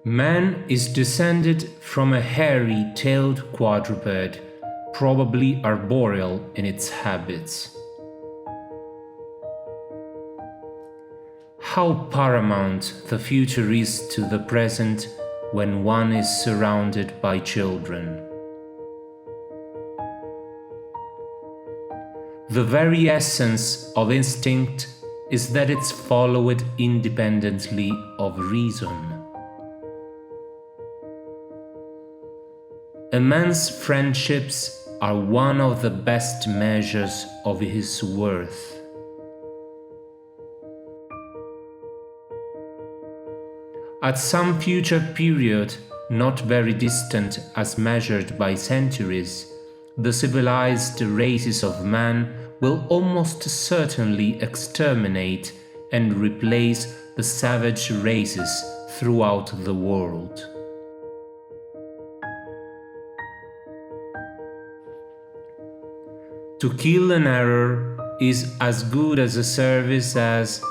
Man is descended from a hairy-tailed quadruped, probably arboreal in its habits. How paramount the future is to the present when one is surrounded by children. The very essence of instinct is that it's followed independently of reason. A man's friendships are one of the best measures of his worth. At some future period, not very distant as measured by centuries, the civilized races of man will almost certainly exterminate and replace the savage races throughout the world. To kill an error is as good as a service as,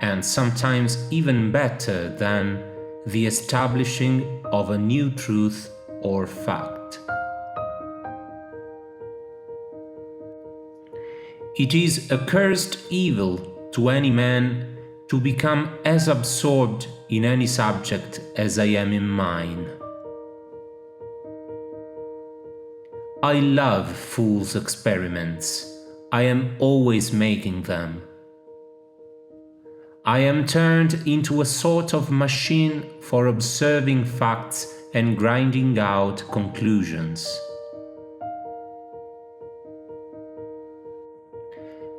and sometimes even better than, the establishing of a new truth or fact. It is a cursed evil to any man to become as absorbed in any subject as I am in mine. I love fools' experiments. I am always making them. I am turned into a sort of machine for observing facts and grinding out conclusions.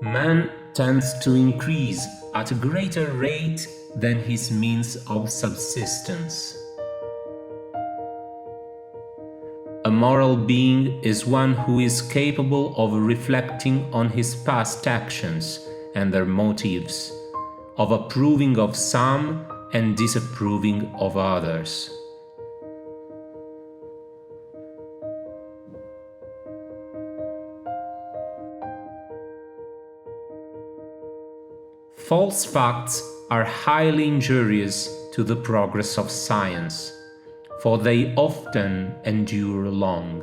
Man tends to increase at a greater rate than his means of subsistence. A moral being is one who is capable of reflecting on his past actions and their motives, of approving of some and disapproving of others. False facts are highly injurious to the progress of science, for they often endure long,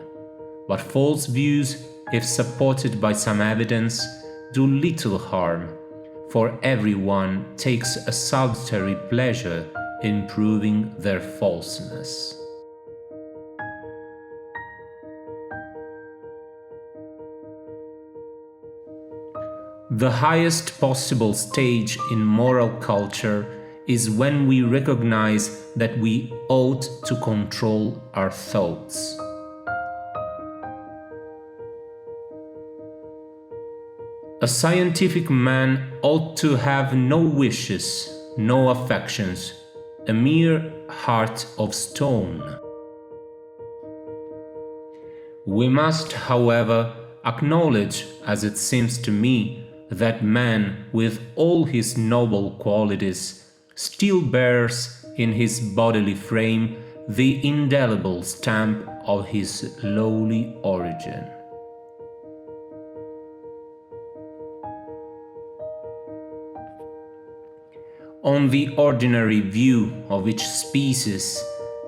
but false views, if supported by some evidence, do little harm, for everyone takes a salutary pleasure in proving their falseness. The highest possible stage in moral culture is when we recognize that we ought to control our thoughts. A scientific man ought to have no wishes, no affections, a mere heart of stone. We must, however, acknowledge, as it seems to me, that man, with all his noble qualities, still bears in his bodily frame the indelible stamp of his lowly origin. On the ordinary view of each species,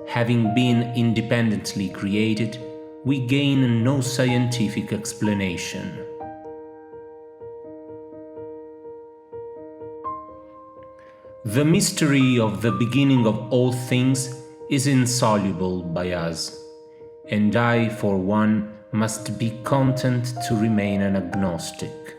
having been independently created, we gain no scientific explanation. The mystery of the beginning of all things is insoluble by us, and I, for one, must be content to remain an agnostic.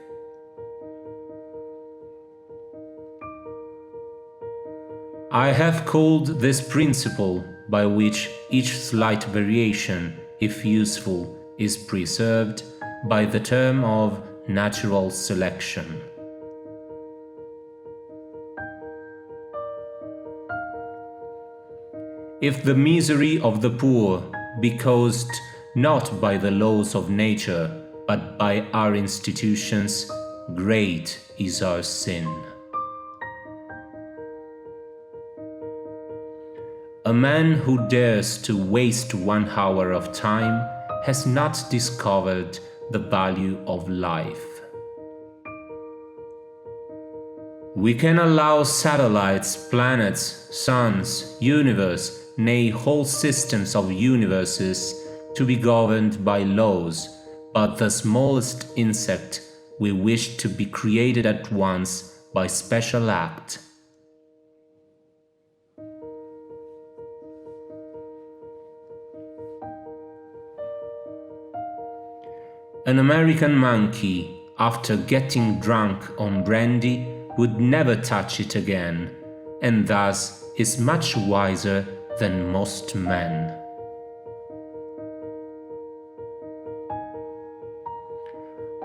I have called this principle by which each slight variation, if useful, is preserved, by the term of natural selection. If the misery of the poor be caused not by the laws of nature, but by our institutions, great is our sin. A man who dares to waste 1 hour of time has not discovered the value of life. We can allow satellites, planets, suns, universe, nay whole systems of universes, to be governed by laws, but the smallest insect we wish to be created at once by special act. An American monkey, after getting drunk on brandy, would never touch it again, and thus is much wiser than most men.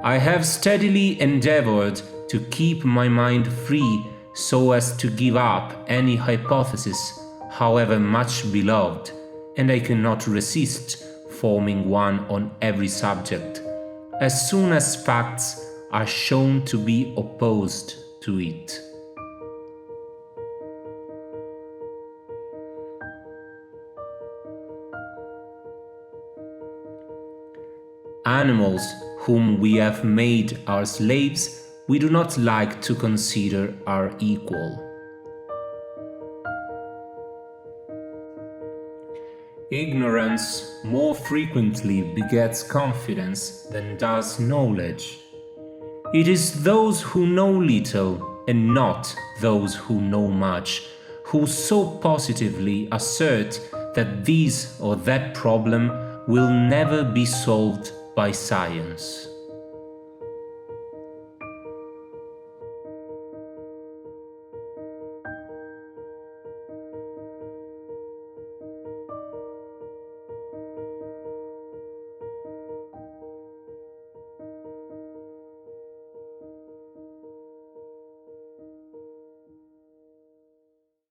I have steadily endeavored to keep my mind free so as to give up any hypothesis, however much beloved, and I cannot resist forming one on every subject, as soon as facts are shown to be opposed to it. Animals whom we have made our slaves, we do not like to consider our equal. Ignorance more frequently begets confidence than does knowledge. It is those who know little, and not those who know much, who so positively assert that this or that problem will never be solved by science.